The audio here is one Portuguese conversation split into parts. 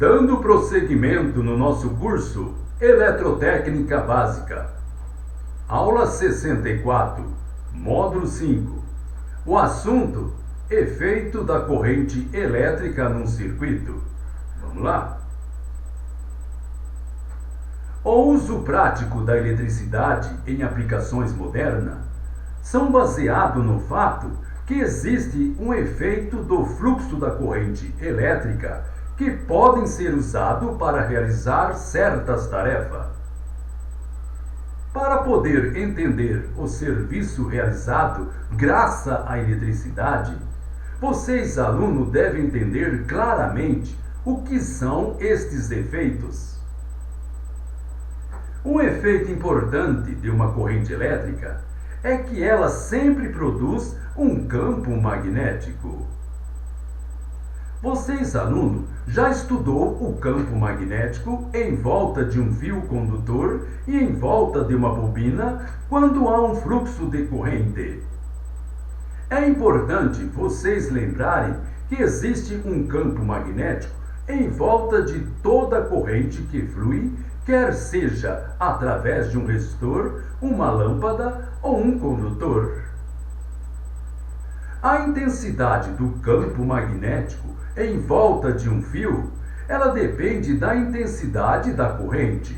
Dando prosseguimento no nosso curso Eletrotécnica Básica. Aula 64, módulo 5. O assunto: efeito da corrente elétrica num circuito. Vamos lá? O uso prático da eletricidade em aplicações modernas são baseados no fato que existe um efeito do fluxo da corrente elétrica que podem ser usados para realizar certas tarefas. Para poder entender o serviço realizado graças à eletricidade, vocês, alunos, devem entender claramente o que são estes efeitos. Um efeito importante de uma corrente elétrica é que ela sempre produz um campo magnético. Vocês, aluno, já estudou o campo magnético em volta de um fio condutor e em volta de uma bobina quando há um fluxo de corrente. É importante vocês lembrarem que existe um campo magnético em volta de toda a corrente que flui, quer seja através de um resistor, uma lâmpada ou um condutor. A intensidade do campo magnético em volta de um fio, ela depende da intensidade da corrente.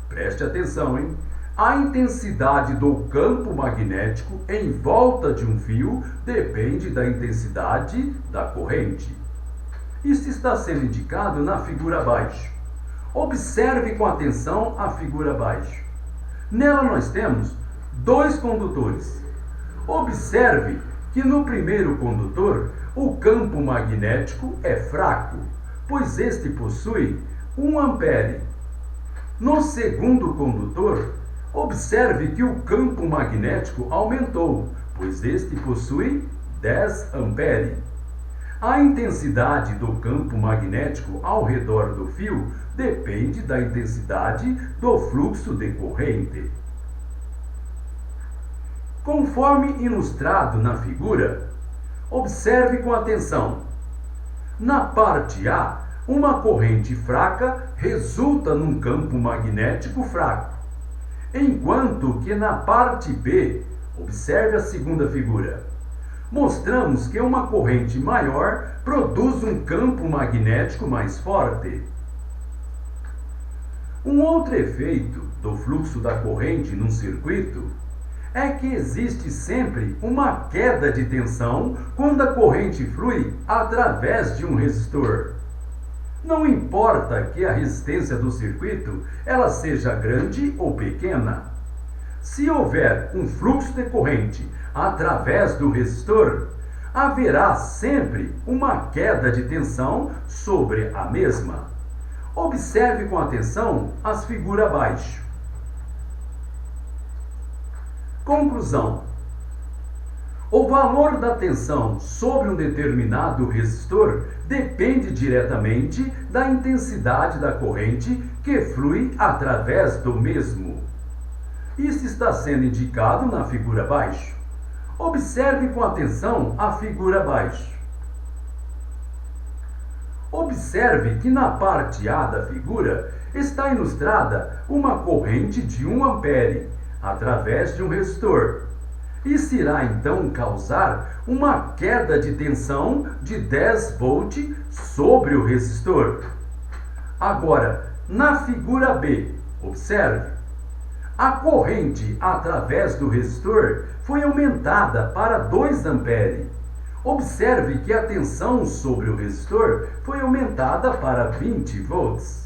Preste atenção, hein? A intensidade do campo magnético em volta de um fio depende da intensidade da corrente. Isso está sendo indicado na figura abaixo. Observe com atenção a figura abaixo. Nela nós temos dois condutores. Observe que no primeiro condutor o campo magnético é fraco, pois este possui 1 ampere. No segundo condutor, observe que o campo magnético aumentou, pois este possui 10 ampere. A intensidade do campo magnético ao redor do fio depende da intensidade do fluxo de corrente. Conforme ilustrado na figura, observe com atenção. Na parte A, uma corrente fraca resulta num campo magnético fraco, enquanto que na parte B, observe a segunda figura, mostramos que uma corrente maior produz um campo magnético mais forte. Um outro efeito do fluxo da corrente num circuito é que existe sempre uma queda de tensão quando a corrente flui através de um resistor. Não importa que a resistência do circuito ela seja grande ou pequena. Se houver um fluxo de corrente através do resistor, haverá sempre uma queda de tensão sobre a mesma. Observe com atenção as figuras abaixo. Conclusão: o valor da tensão sobre um determinado resistor depende diretamente da intensidade da corrente que flui através do mesmo. Isso está sendo indicado na figura abaixo. Observe com atenção a figura abaixo. Observe que na parte A da figura está ilustrada uma corrente de 1 ampere através de um resistor. Isso irá então causar uma queda de tensão de 10 volts sobre o resistor. Agora, na figura B, observe. A corrente através do resistor foi aumentada para 2 ampere. Observe que a tensão sobre o resistor foi aumentada para 20 volts.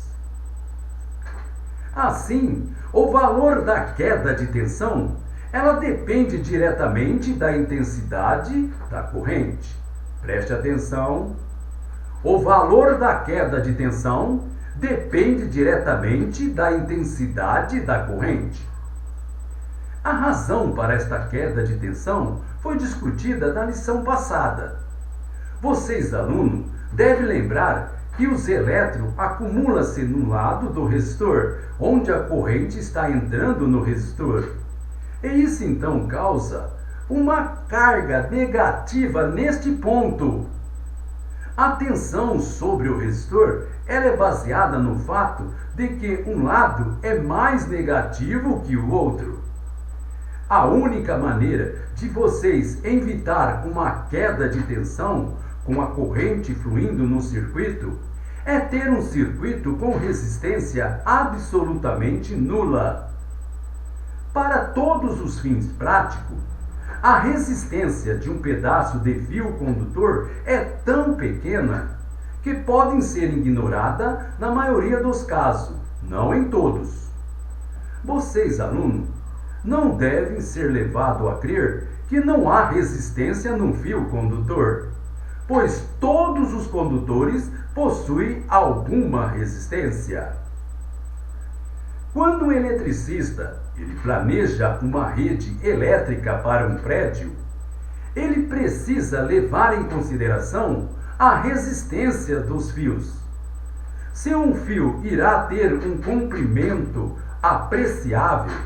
Assim, o valor da queda de tensão, ela depende diretamente da intensidade da corrente. Preste atenção. O valor da queda de tensão depende diretamente da intensidade da corrente. A razão para esta queda de tensão foi discutida na lição passada. Vocês, alunos, devem lembrar que os elétrons acumulam-se no lado do resistor, onde a corrente está entrando no resistor. E isso então causa uma carga negativa neste ponto. A tensão sobre o resistor ela é baseada no fato de que um lado é mais negativo que o outro. A única maneira de vocês evitar uma queda de tensão com a corrente fluindo no circuito é ter um circuito com resistência absolutamente nula. Para todos os fins práticos, a resistência de um pedaço de fio condutor é tão pequena que podem ser ignorada na maioria dos casos, não em todos. Vocês, alunos, não devem ser levados a crer que não há resistência num fio condutor, pois todos os condutores possuem alguma resistência. Quando o eletricista ele planeja uma rede elétrica para um prédio, ele precisa levar em consideração a resistência dos fios. Se um fio irá ter um comprimento apreciável,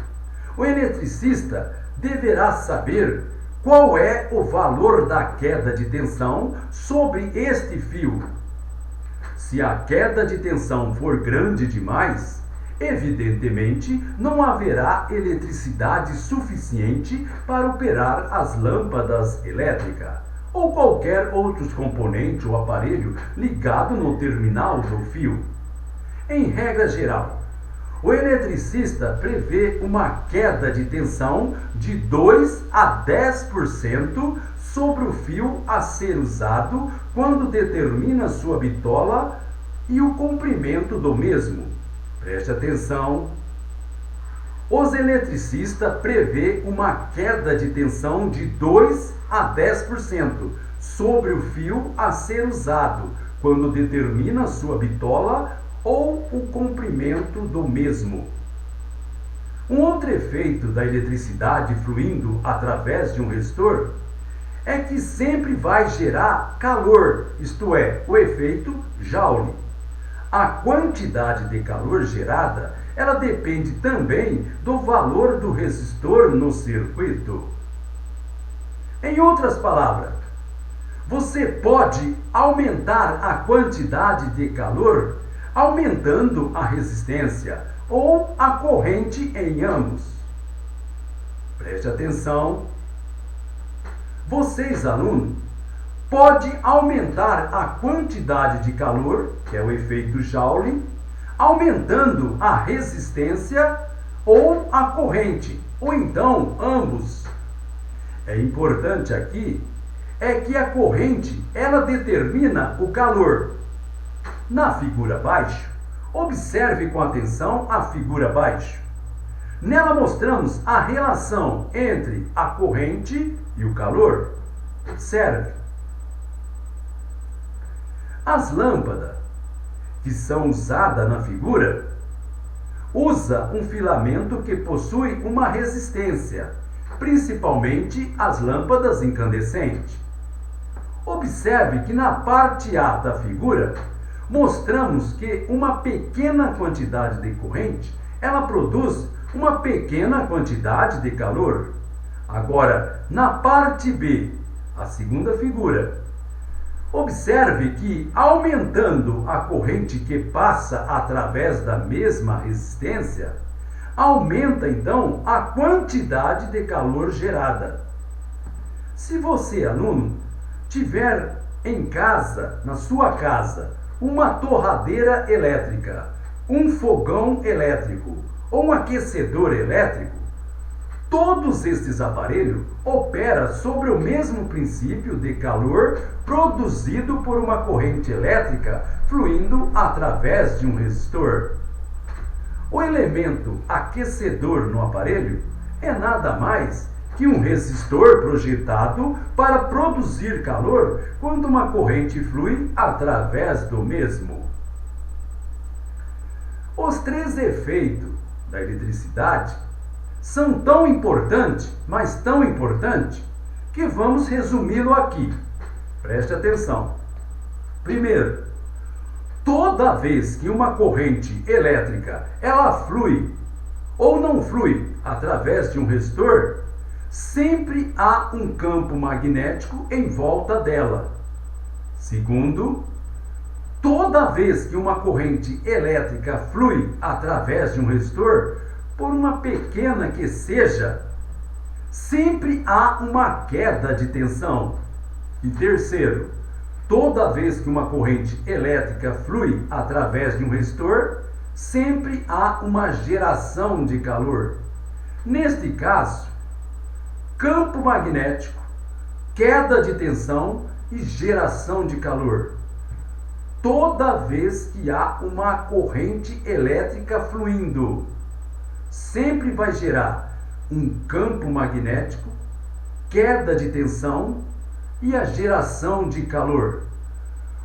o eletricista deverá saber qual é o valor da queda de tensão sobre este fio. Se a queda de tensão for grande demais, evidentemente não haverá eletricidade suficiente para operar as lâmpadas elétricas ou qualquer outro componente ou aparelho ligado no terminal do fio. Em regra geral, o eletricista prevê uma queda de tensão de 2 a 10% sobre o fio a ser usado quando determina sua bitola e o comprimento do mesmo. Preste atenção. Os eletricistas prevê uma queda de tensão de 2 a 10% sobre o fio a ser usado quando determina sua bitola ou o comprimento do mesmo. Um outro efeito da eletricidade fluindo através de um resistor é que sempre vai gerar calor, isto é, o efeito Joule. A quantidade de calor gerada, ela depende também do valor do resistor no circuito. Em outras palavras, você pode aumentar a quantidade de calor aumentando a resistência ou a corrente em ambos. Preste atenção. Vocês, alunos, pode aumentar a quantidade de calor, que é o efeito Joule, aumentando a resistência ou a corrente, ou então ambos. É importante aqui é que a corrente ela determina o calor. Na figura abaixo, observe com atenção a figura abaixo. Nela mostramos a relação entre a corrente e o calor. Observe. As lâmpadas que são usadas na figura usa um filamento que possui uma resistência, principalmente as lâmpadas incandescentes. Observe que na parte A da figura mostramos que uma pequena quantidade de corrente ela produz uma pequena quantidade de calor. Agora, na parte B, a segunda figura, observe que aumentando a corrente que passa através da mesma resistência, aumenta então a quantidade de calor gerada. Se você, aluno, tiver em casa, na sua casa, uma torradeira elétrica, um fogão elétrico ou um aquecedor elétrico, todos estes aparelhos operam sobre o mesmo princípio de calor produzido por uma corrente elétrica fluindo através de um resistor. O elemento aquecedor no aparelho é nada mais que um resistor projetado para produzir calor quando uma corrente flui através do mesmo. Os três efeitos da eletricidade são tão importantes, mas tão importantes, que vamos resumi-lo aqui. Preste atenção. Primeiro, toda vez que uma corrente elétrica ela flui ou não flui através de um resistor, sempre há um campo magnético em volta dela. Segundo, toda vez que uma corrente elétrica flui através de um resistor, por uma pequena que seja, sempre há uma queda de tensão. E terceiro, toda vez que uma corrente elétrica flui através de um resistor, sempre há uma geração de calor. Neste caso, campo magnético, queda de tensão e geração de calor. Toda vez que há uma corrente elétrica fluindo, sempre vai gerar um campo magnético, queda de tensão e a geração de calor.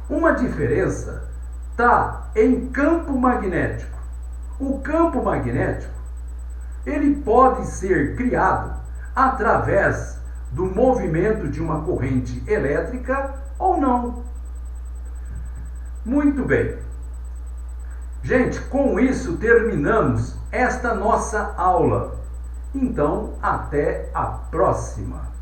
Uma diferença está em campo magnético. O campo magnético, ele pode ser criado através do movimento de uma corrente elétrica ou não. Muito bem. Gente, com isso terminamos esta nossa aula. Então, até a próxima.